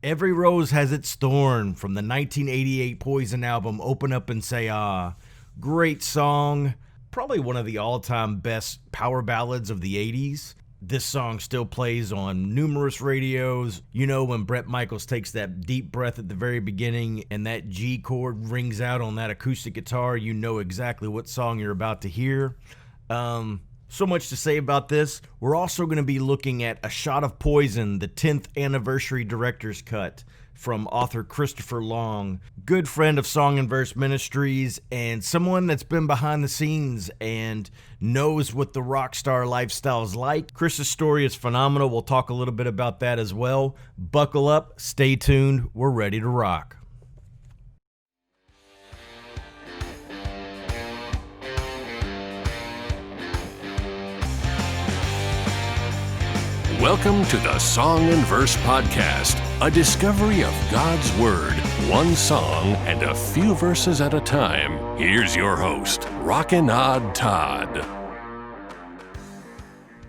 Every Rose Has Its Thorn from the 1988 Poison album, Open Up and Say Ah. Great song. Probably one of the all-time best power ballads of the 80s. This song still plays on numerous radios. You know, when Bret Michaels takes that deep breath at the very beginning and that G chord rings out on that acoustic guitar, you know exactly what song you're about to hear. So much to say about this. We're also going to be looking at A Shot of Poison, the 10th anniversary director's cut from author Christopher Long, good friend of Song and Verse Ministries, and someone that's been behind the scenes and knows what the rock star lifestyle is like. Chris's story is phenomenal. We'll talk a little bit about that as well. Buckle up, stay tuned, we're ready to rock. Welcome to the Song and Verse Podcast, a discovery of God's Word, one song and a few verses at a time. Here's your host, Rockin' Odd Todd.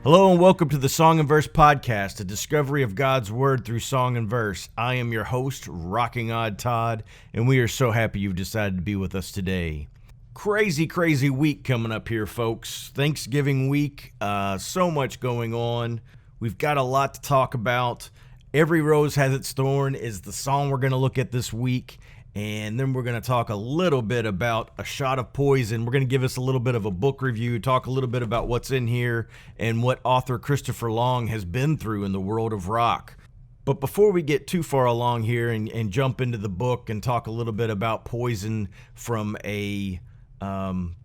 Hello and welcome to the Song and Verse Podcast, a discovery of God's Word through song and verse. I am your host, Rockin' Odd Todd, and we are so happy you've decided to be with us today. Crazy week coming up here, folks. Thanksgiving week, so much going on. We've got a lot to talk about. Every Rose Has Its Thorn is the song we're going to look at this week. And then we're going to talk a little bit about A Shot of Poison. We're going to give us a little bit of a book review, talk a little bit about what's in here and what author Christopher Long has been through in the world of rock. But before we get too far along here and jump into the book and talk a little bit about Poison from a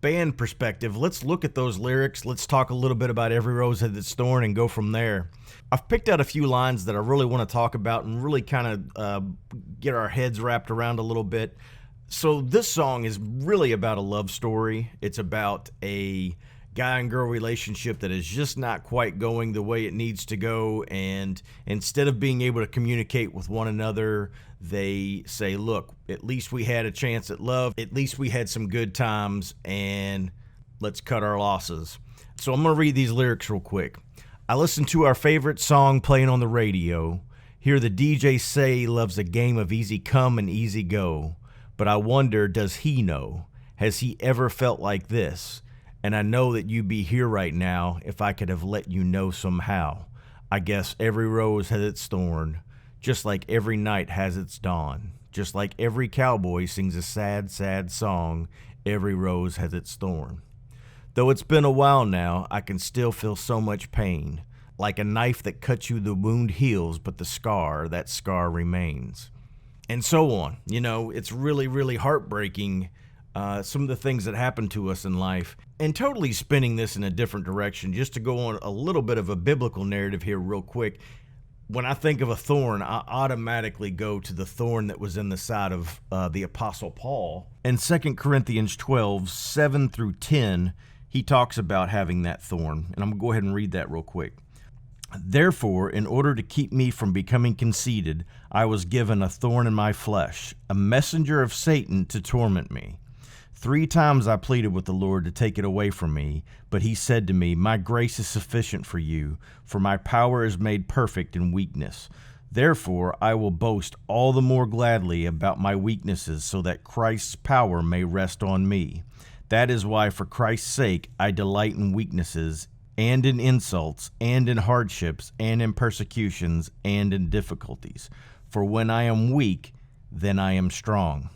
band perspective, let's look at those lyrics. Let's talk a little bit about Every Rose Has Its Thorn and go from there. I've picked out a few lines that I really want to talk about and really kind of get our heads wrapped around a little bit. So this song is really about a love story. It's about a guy and girl relationship that is just not quite going the way it needs to go, and instead of being able to communicate with one another, they say, look, at least we had a chance at love, at least we had some good times, and let's cut our losses. So I'm going to read these lyrics real quick. I listen to our favorite song playing on the radio, hear the DJ say he loves a game of easy come and easy go, but I wonder, does he know? Has he ever felt like this? And I know that you'd be here right now if I could have let you know somehow. I guess every rose has its thorn, just like every night has its dawn. Just like every cowboy sings a sad song, every rose has its thorn. Though it's been a while now, I can still feel so much pain. Like a knife that cuts you, the wound heals, but that scar remains. And so on. You know, it's really heartbreaking, some of the things that happen to us in life. And totally spinning this in a different direction, just to go on a little bit of a biblical narrative here real quick. When I think of a thorn, I automatically go to the thorn that was in the side of the Apostle Paul. In 2 Corinthians 12, 7 through 10, he talks about having that thorn. And I'm going to go ahead and read that real quick. Therefore, in order to keep me from becoming conceited, I was given a thorn in my flesh, a messenger of Satan to torment me. 3 times I pleaded with the Lord to take it away from me, but he said to me, my grace is sufficient for you, for my power is made perfect in weakness. Therefore, I will boast all the more gladly about my weaknesses, so that Christ's power may rest on me. That is why, for Christ's sake, I delight in weaknesses, and in insults, and in hardships, and in persecutions, and in difficulties. For when I am weak, then I am strong.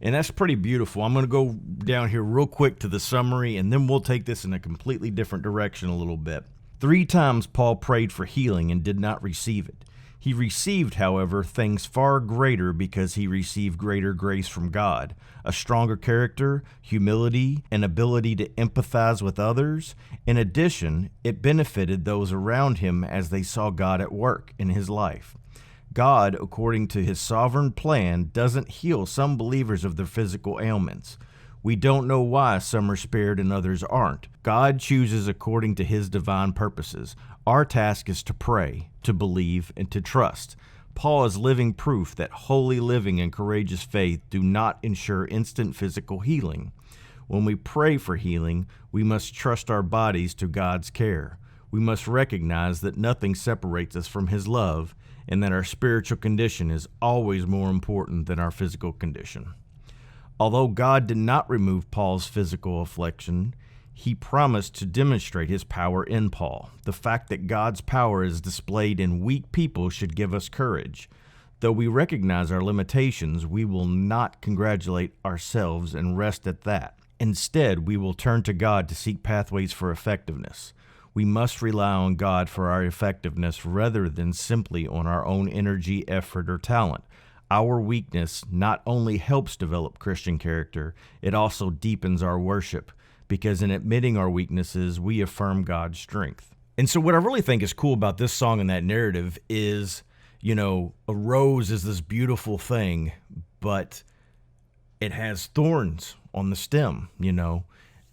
And that's pretty beautiful. I'm going to go down here real quick to the summary, and then we'll take this in a completely different direction a little bit. 3 times Paul prayed for healing and did not receive it. He received, however, things far greater because he received greater grace from God, a stronger character, humility, and ability to empathize with others. In addition, it benefited those around him as they saw God at work in his life. God, according to his sovereign plan, doesn't heal some believers of their physical ailments. We don't know why some are spared and others aren't. God chooses according to his divine purposes. Our task is to pray, to believe, and to trust. Paul is living proof that holy living and courageous faith do not ensure instant physical healing. When we pray for healing, we must trust our bodies to God's care. We must recognize that nothing separates us from his love, and that our spiritual condition is always more important than our physical condition. Although God did not remove Paul's physical affliction, he promised to demonstrate his power in Paul. The fact that God's power is displayed in weak people should give us courage. Though we recognize our limitations, we will not congratulate ourselves and rest at that. Instead, we will turn to God to seek pathways for effectiveness. We must rely on God for our effectiveness rather than simply on our own energy, effort, or talent. Our weakness not only helps develop Christian character, it also deepens our worship, because in admitting our weaknesses, we affirm God's strength. And so what I really think is cool about this song and that narrative is, a rose is this beautiful thing, but it has thorns on the stem,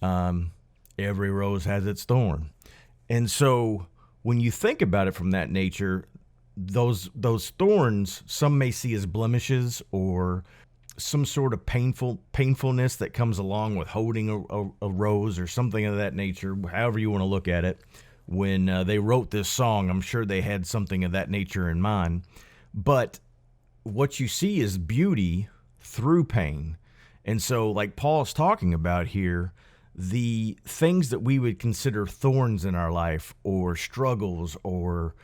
every rose has its thorn. And so when you think about it from that nature, those thorns, some may see as blemishes or some sort of painfulness that comes along with holding a rose or something of that nature, however you want to look at it. When they wrote this song, I'm sure they had something of that nature in mind. But what you see is beauty through pain. And so like Paul's talking about here, the things that we would consider thorns in our life or struggles or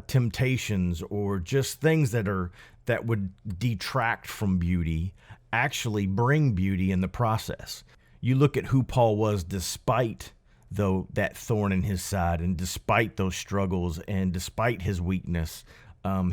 temptations or just things that would detract from beauty actually bring beauty in the process. You look at who Paul was despite that thorn in his side, and despite those struggles and despite his weakness,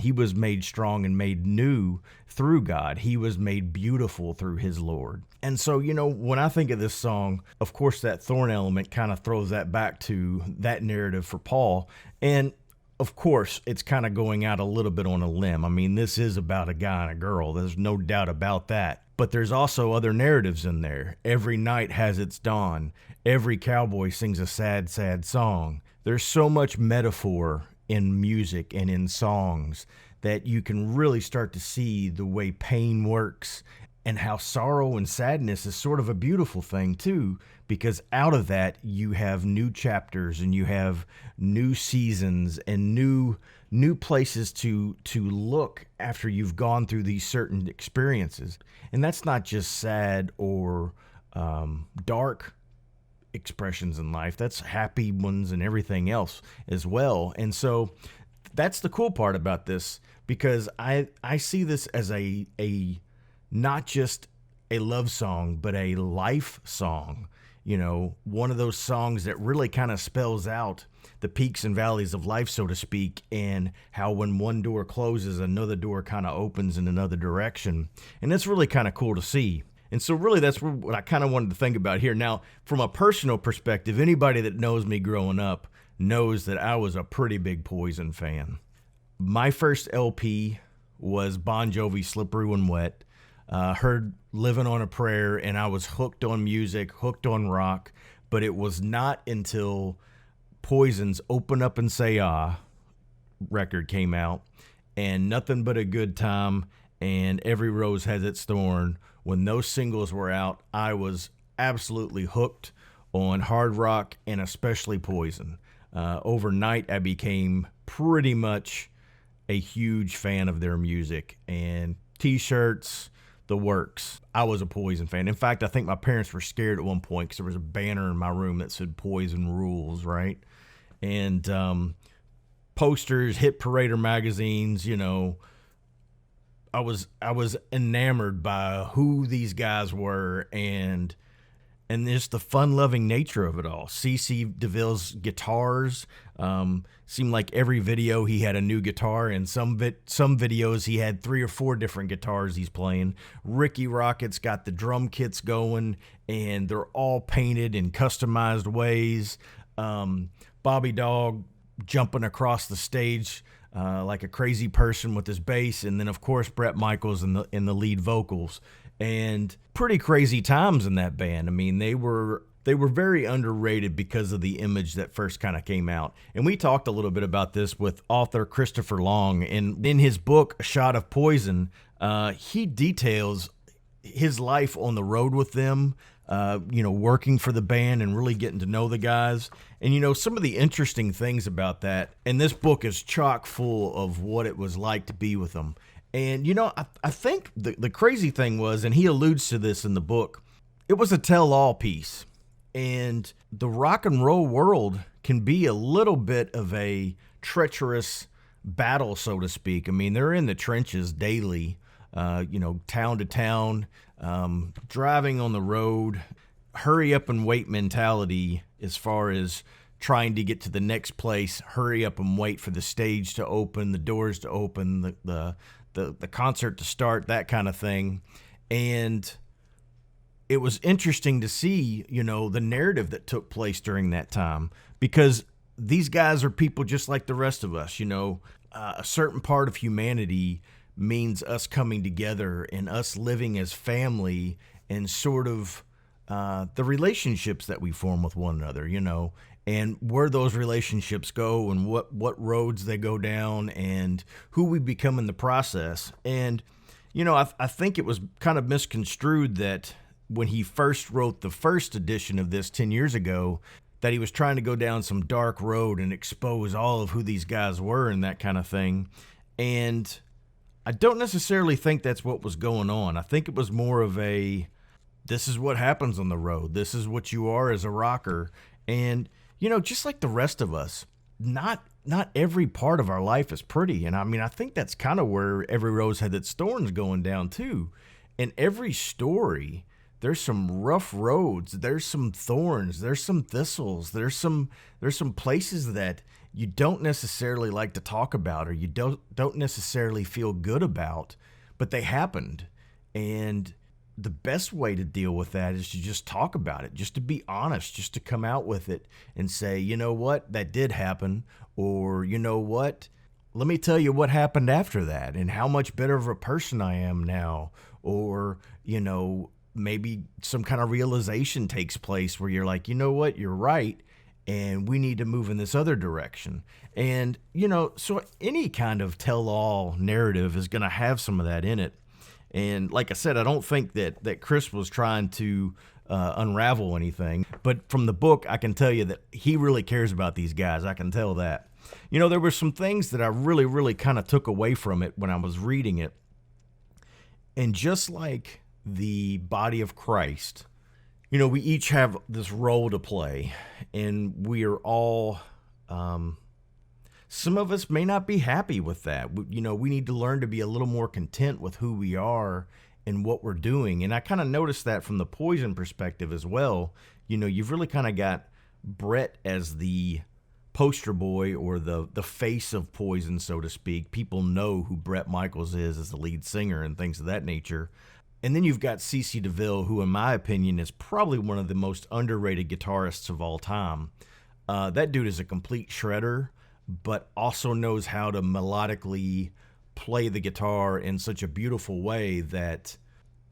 he was made strong and made new through God. He was made beautiful through his Lord. And so, when I think of this song, of course, that thorn element kind of throws that back to that narrative for Paul. And of course, it's kind of going out a little bit on a limb. I mean, this is about a guy and a girl. There's no doubt about that. But there's also other narratives in there. Every night has its dawn. Every cowboy sings a sad, sad song. There's so much metaphor in music and in songs that you can really start to see the way pain works and how sorrow and sadness is sort of a beautiful thing too, because out of that you have new chapters and you have new seasons and new places to look after you've gone through these certain experiences. And that's not just sad or dark expressions in life. That's happy ones and everything else as well. And so that's the cool part about this, because I see this as a not just a love song, but a life song. One of those songs that really kind of spells out the peaks and valleys of life, so to speak, and how when one door closes, another door kind of opens in another direction. And it's really kind of cool to see. And so really that's what I kind of wanted to think about here. Now, from a personal perspective, anybody that knows me growing up knows that I was a pretty big Poison fan. My first LP was Bon Jovi, Slippery When Wet. Heard Living on a Prayer, and I was hooked on music, hooked on rock. But it was not until Poison's Open Up and Say Ah record came out, and Nothing But a Good Time, and Every Rose Has Its Thorn. When those singles were out, I was absolutely hooked on hard rock and especially Poison. Overnight, I became pretty much a huge fan of their music and T-shirts, the works. I was a Poison fan. In fact, I think my parents were scared at one point because there was a banner in my room that said Poison Rules, right? And posters, Hit Parader magazines, I was enamored by who these guys were and just the fun-loving nature of it all. C.C. DeVille's guitars seemed like every video he had a new guitar. In some videos he had 3 or 4 different guitars he's playing. Ricky Rocket's got the drum kits going, and they're all painted in customized ways. Bobby Dog jumping across the stage like a crazy person with his bass, and then of course Bret Michaels in the lead vocals. And pretty crazy times in that band. I mean, they were very underrated because of the image that first kind of came out. And we talked a little bit about this with author Christopher Long. And in his book, A Shot of Poison, he details his life on the road with them, working for the band and really getting to know the guys. And, some of the interesting things about that, and this book is chock full of what it was like to be with them. And, I think the crazy thing was, and he alludes to this in the book, it was a tell-all piece. And the rock and roll world can be a little bit of a treacherous battle, so to speak. I mean, they're in the trenches daily, town to town, driving on the road, hurry up and wait mentality as far as trying to get to the next place, hurry up and wait for the stage to open, the doors to open, the concert to start, that kind of thing. And it was interesting to see, the narrative that took place during that time, because these guys are people just like the rest of us. A certain part of humanity means us coming together and us living as family, and sort of the relationships that we form with one another, and where those relationships go and what roads they go down and who we become in the process. And, I think it was kind of misconstrued that when he first wrote the first edition of this 10 years ago, that he was trying to go down some dark road and expose all of who these guys were and that kind of thing. And I don't necessarily think that's what was going on. I think it was more of this is what happens on the road. This is what you are as a rocker. And, just like the rest of us, not every part of our life is pretty. And I think that's kind of where Every Rose Has Its Thorn going down too. In every story, there's some rough roads, there's some thorns, there's some thistles, there's some places that you don't necessarily like to talk about, or you don't necessarily feel good about, but they happened. And the best way to deal with that is to just talk about it, just to be honest, just to come out with it and say, you know what, that did happen, or you know what, let me tell you what happened after that and how much better of a person I am now, or, maybe some kind of realization takes place where you're like, you know what, you're right, and we need to move in this other direction. And, so any kind of tell-all narrative is going to have some of that in it. And like I said, I don't think that Chris was trying to unravel anything. But from the book, I can tell you that he really cares about these guys. I can tell that. There were some things that I really, really kind of took away from it when I was reading it. And just like the body of Christ, we each have this role to play, and we are all, some of us may not be happy with that. We need to learn to be a little more content with who we are and what we're doing. And I kind of noticed that from the Poison perspective as well. You've really kind of got Brett as the poster boy, or the face of Poison, so to speak. People know who Bret Michaels is as the lead singer and things of that nature. And then you've got CeCe DeVille, who in my opinion is probably one of the most underrated guitarists of all time. That dude is a complete shredder, but also knows how to melodically play the guitar in such a beautiful way that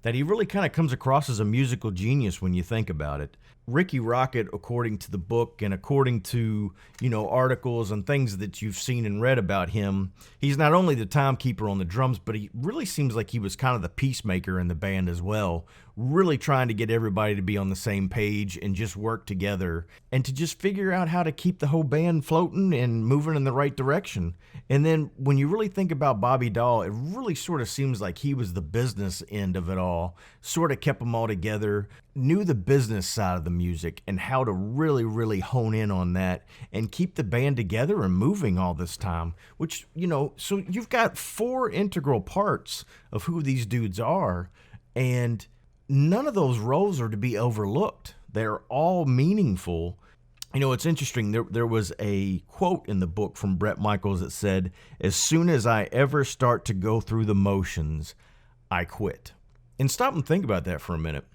he really kind of comes across as a musical genius when you think about it. Ricky Rocket, according to the book and according to, articles and things that you've seen and read about him, he's not only the timekeeper on the drums, but he really seems like he was kind of the peacemaker in the band as well, really trying to get everybody to be on the same page and just work together and to just figure out how to keep the whole band floating and moving in the right direction. And then when you really think about Bobby Dahl, it really sort of seems like he was the business end of it all, sort of kept them all together, knew the business side of the music and how to really, really hone in on that and keep the band together and moving all this time, which, so you've got 4 integral parts of who these dudes are, and none of those roles are to be overlooked. They're all meaningful. It's interesting. There was a quote in the book from Bret Michaels that said, "As soon as I ever start to go through the motions, I quit." And stop and think about that for a minute.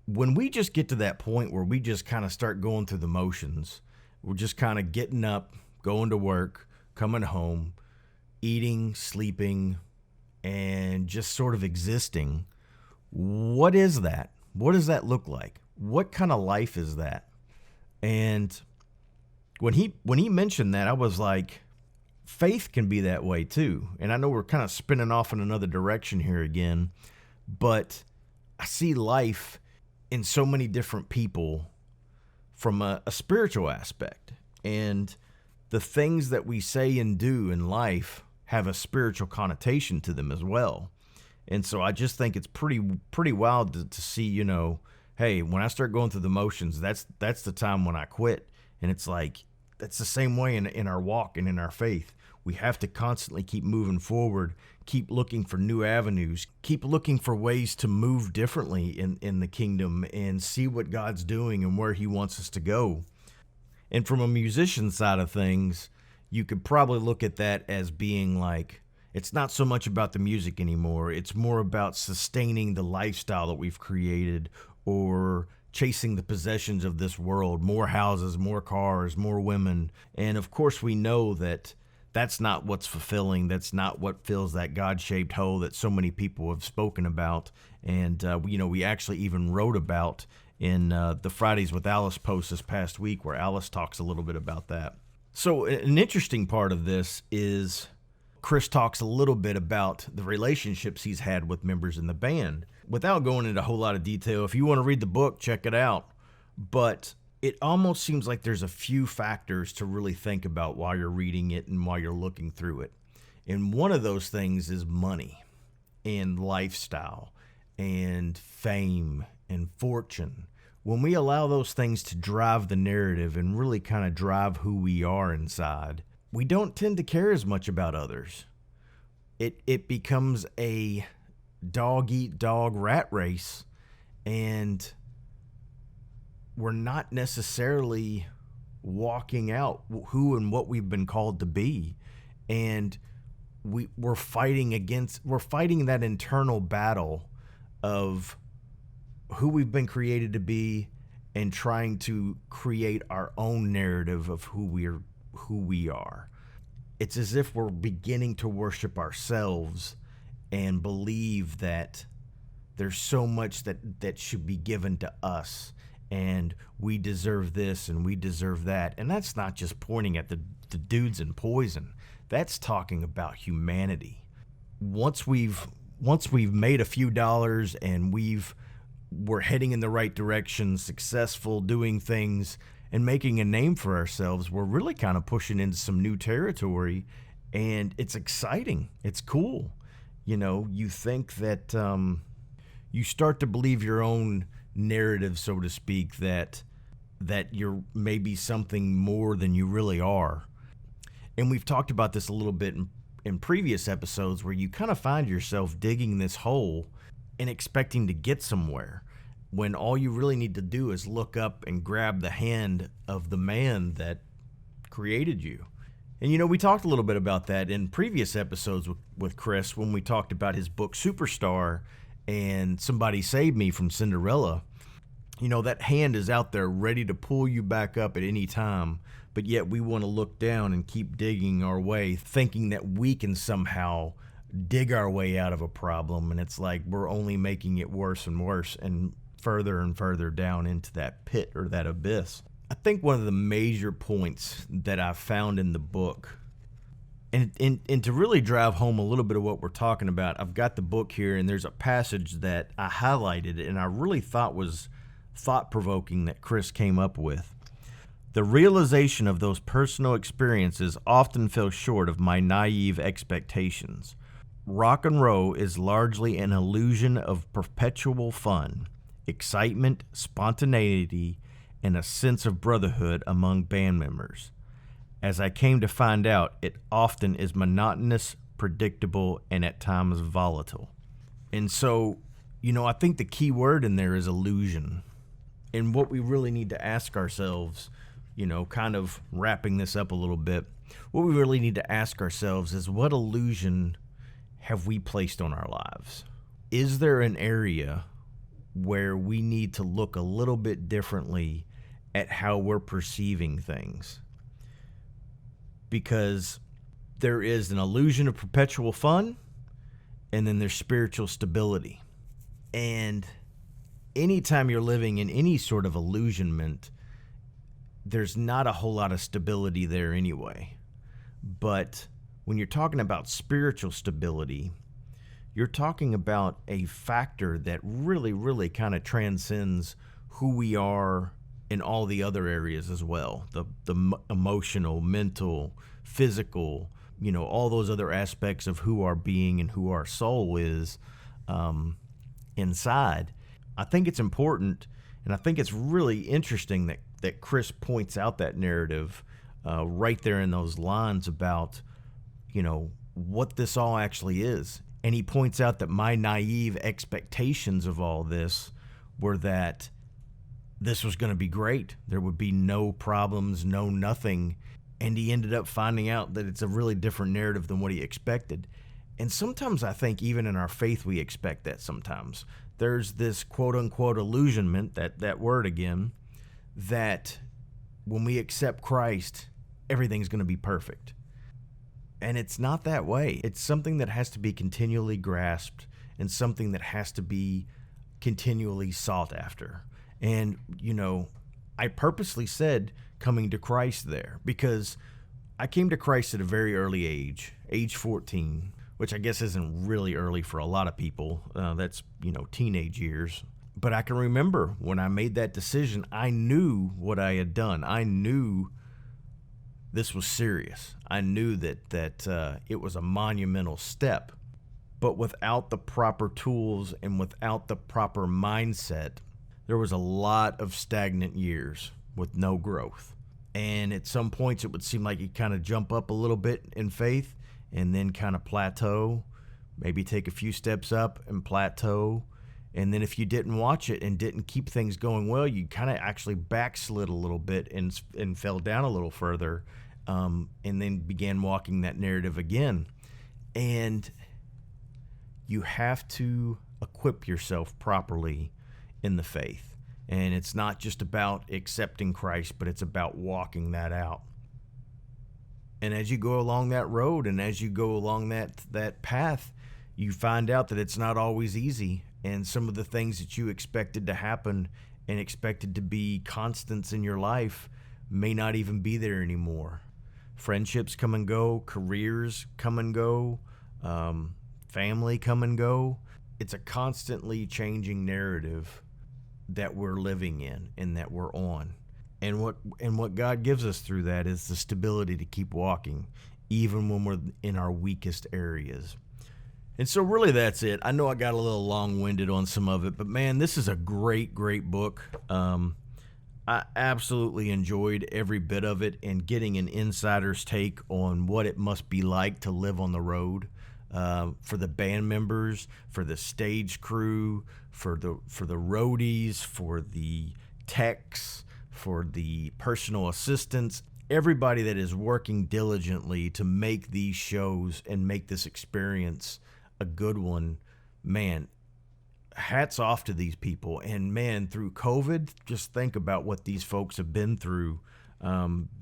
When we just get to that point where we just kind of start going through the motions, we're just kind of getting up, going to work, coming home, eating, sleeping, and just sort of existing. What is that? What does that look like? What kind of life is that? And when he mentioned that, I was like, faith can be that way too. And I know we're kind of spinning off in another direction here again, but I see life in so many different people from a spiritual aspect. And the things that we say and do in life have a spiritual connotation to them as well. And so I just think it's pretty wild to see, hey, when I start going through the motions, that's the time when I quit. And it's like, that's the same way in our walk and in our faith. We have to constantly keep moving forward, keep looking for new avenues, keep looking for ways to move differently in the kingdom and see what God's doing and where he wants us to go. And from a musician side of things, you could probably look at that as being like, it's not so much about the music anymore. It's more about sustaining the lifestyle that we've created, or chasing the possessions of this world, more houses, more cars, more women. And of course, we know that that's not what's fulfilling. That's not what fills that God-shaped hole that so many people have spoken about. And, we actually even wrote about in the Fridays with Alice post this past week, where Alice talks a little bit about that. So an interesting part of this is Chris talks a little bit about the relationships he's had with members in the band. Without going into a whole lot of detail, if you want to read the book, check it out. But it almost seems like there's a few factors to really think about while you're reading it and while you're looking through it. And one of those things is money and lifestyle and fame and fortune. When we allow those things to drive the narrative and really kind of drive who we are inside, we don't tend to care as much about others. It becomes a dog-eat-dog rat race, and we're not necessarily walking out who and what we've been called to be. And we're fighting that internal battle of who we've been created to be and trying to create our own narrative of who we are. It's as if we're beginning to worship ourselves and believe that there's so much that should be given to us, and we deserve this and we deserve that. And that's not just pointing at the dudes in Poison. That's talking about humanity. Once we've made a few dollars and we're heading in the right direction, successful, doing things and making a name for ourselves, we're really kind of pushing into some new territory, and it's exciting. It's cool. You think that you start to believe your own narrative, so to speak, that you're maybe something more than you really are. And we've talked about this a little bit in previous episodes, where you kind of find yourself digging this hole and expecting to get somewhere, when all you really need to do is look up and grab the hand of the man that created you. And we talked a little bit about that in previous episodes with Chris, when we talked about his book Superstar and Somebody Saved Me from Cinderella. That hand is out there ready to pull you back up at any time, but yet we want to look down and keep digging our way, thinking that we can somehow dig our way out of a problem. And it's like we're only making it worse and worse and further down into that pit or that abyss. I think one of the major points that I found in the book, and to really drive home a little bit of what we're talking about, I've got the book here, and there's a passage that I highlighted and I really thought was thought-provoking that Chris came up with. The realization of those personal experiences often fell short of my naive expectations. Rock and roll is largely an illusion of perpetual fun, excitement, spontaneity, and a sense of brotherhood among band members. As I came to find out, it often is monotonous, predictable, and at times volatile. And so, I think the key word in there is illusion. And what we really need to ask ourselves, kind of wrapping this up a little bit, what we really need to ask ourselves is, what illusion have we placed on our lives? Is there an area where we need to look a little bit differently at how we're perceiving things? Because there is an illusion of perpetual fun, and then there's spiritual stability. And anytime you're living in any sort of illusionment, there's not a whole lot of stability there anyway. But when you're talking about spiritual stability, you're talking about a factor that really, really kind of transcends who we are in all the other areas as well. The emotional, mental, physical, all those other aspects of who our being and who our soul is inside. I think it's important, and I think it's really interesting that Chris points out that narrative right there in those lines about, what this all actually is. And he points out that my naive expectations of all this were that this was going to be great. There would be no problems, no nothing. And he ended up finding out that it's a really different narrative than what he expected. And sometimes I think even in our faith, we expect that sometimes. There's this quote-unquote illusionment, that word again, that when we accept Christ, everything's going to be perfect. And it's not that way. It's something that has to be continually grasped and something that has to be continually sought after. And, I purposely said coming to Christ there because I came to Christ at a very early age 14, which I guess isn't really early for a lot of people. That's, teenage years. But I can remember when I made that decision, I knew what I had done. I knew this was serious. I knew that it was a monumental step. But without the proper tools and without the proper mindset, there was a lot of stagnant years with no growth. And at some points, it would seem like you kind of jump up a little bit in faith and then kind of plateau, maybe take a few steps up and plateau. And then if you didn't watch it and didn't keep things going well, you kind of actually backslid a little bit and fell down a little further, and then began walking that narrative again. And you have to equip yourself properly in the faith. And it's not just about accepting Christ, but it's about walking that out. And as you go along that road and as you go along that path, you find out that it's not always easy. And some of the things that you expected to happen and expected to be constants in your life may not even be there anymore. Friendships come and go, careers come and go, family come and go. It's a constantly changing narrative that we're living in and that we're on. And what God gives us through that is the stability to keep walking, even when we're in our weakest areas. And so really that's it. I know I got a little long-winded on some of it, but man, this is a great, great book. I absolutely enjoyed every bit of it and getting an insider's take on what it must be like to live on the road. For the band members, for the stage crew, for the roadies, for the techs, for the personal assistants, everybody that is working diligently to make these shows and make this experience a good one. Man, hats off to these people. And man, through COVID, just think about what these folks have been through,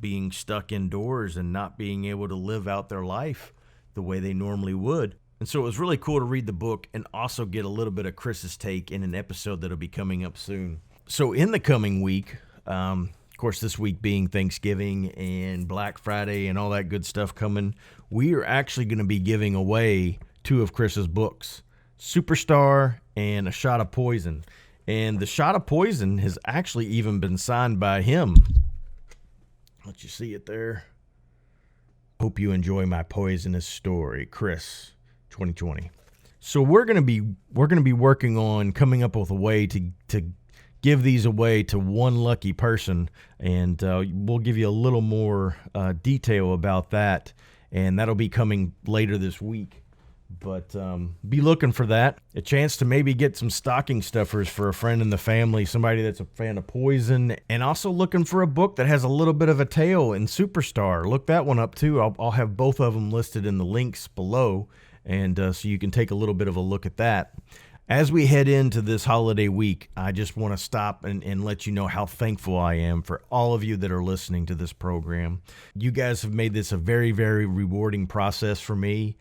being stuck indoors and not being able to live out their life the way they normally would. And so it was really cool to read the book and also get a little bit of Chris's take in an episode that'll be coming up soon. So in the coming week, of course, this week being Thanksgiving and Black Friday and all that good stuff coming, we are actually going to be giving away 2 of Chris's books, Superstar and A Shot of Poison. And The Shot of Poison has actually even been signed by him. Let you see it there. Hope you enjoy my poisonous story, Chris, 2020. So we're gonna be working on coming up with a way to give these away to one lucky person, and we'll give you a little more detail about that, and that'll be coming later this week. But be looking for that. A chance to maybe get some stocking stuffers for a friend in the family, somebody that's a fan of Poison, and also looking for a book that has a little bit of a tale in Superstar. Look that one up too. I'll have both of them listed in the links below, and so you can take a little bit of a look at that. As we head into this holiday week, I just want to stop and let you know how thankful I am for all of you that are listening to this program. You guys have made this a very, very rewarding process for me.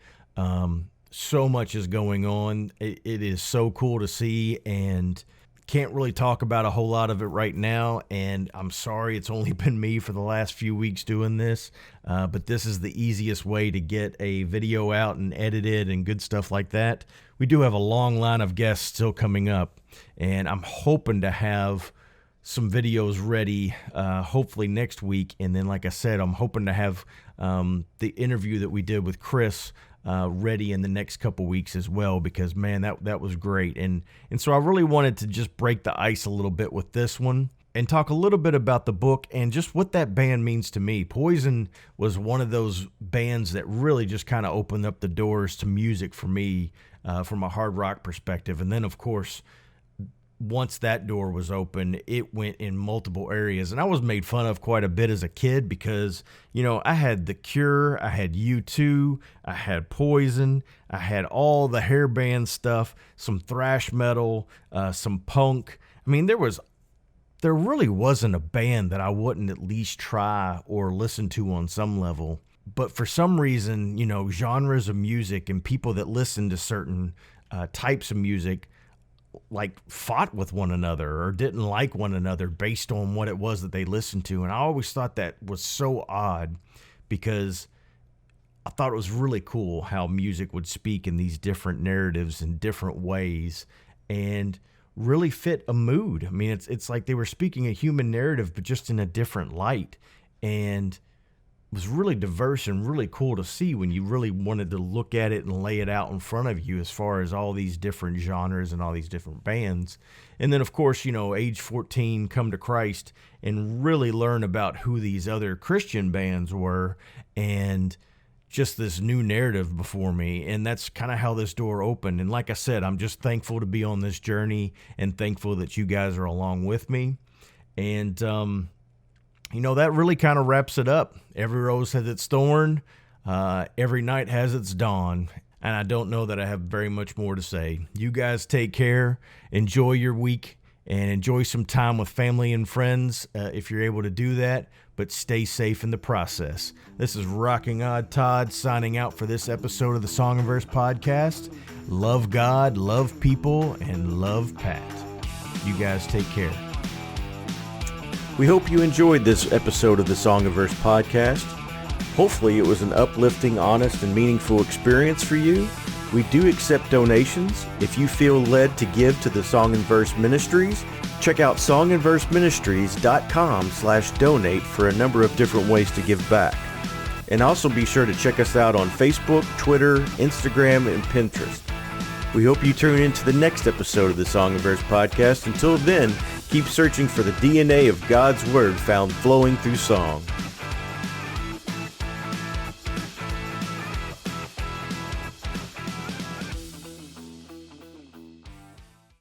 So much is going on. It is so cool to see, and can't really talk about a whole lot of it right now, and I'm sorry it's only been me for the last few weeks doing this, but this is the easiest way to get a video out and edited and good stuff like that. We do have a long line of guests still coming up, and I'm hoping to have some videos ready hopefully next week. And then, like I said, I'm hoping to have the interview that we did with Chris ready in the next couple weeks as well, because man, that was great. And so I really wanted to just break the ice a little bit with this one and talk a little bit about the book and just what that band means to me. Poison was one of those bands that really just kind of opened up the doors to music for me from a hard rock perspective. And then, of course, once that door was open, it went in multiple areas. And I was made fun of quite a bit as a kid because, I had The Cure, I had U2, I had Poison, I had all the hair band stuff, some thrash metal, some punk. I mean, there really wasn't a band that I wouldn't at least try or listen to on some level. But for some reason, genres of music and people that listen to certain types of music like fought with one another or didn't like one another based on what it was that they listened to. And I always thought that was so odd, because I thought it was really cool how music would speak in these different narratives in different ways and really fit a mood. I mean, it's like they were speaking a human narrative, but just in a different light. And was really diverse and really cool to see when you really wanted to look at it and lay it out in front of you as far as all these different genres and all these different bands. And then, of course, age 14, come to Christ and really learn about who these other Christian bands were and just this new narrative before me. And that's kind of how this door opened. And like I said, I'm just thankful to be on this journey and thankful that you guys are along with me. And, that really kind of wraps it up. Every rose has its thorn. Every night has its dawn. And I don't know that I have very much more to say. You guys take care. Enjoy your week and enjoy some time with family and friends if you're able to do that. But stay safe in the process. This is Rocking Odd Todd signing out for this episode of the Song and Verse podcast. Love God, love people, and love Pat. You guys take care. We hope you enjoyed this episode of the Song and Verse podcast. Hopefully it was an uplifting, honest, and meaningful experience for you. We do accept donations. If you feel led to give to the Song and Verse Ministries, check out songandverseministries.com/donate for a number of different ways to give back. And also be sure to check us out on Facebook, Twitter, Instagram, and Pinterest. We hope you tune into the next episode of the Song and Verse podcast. Until then, keep searching for the DNA of God's Word found flowing through song.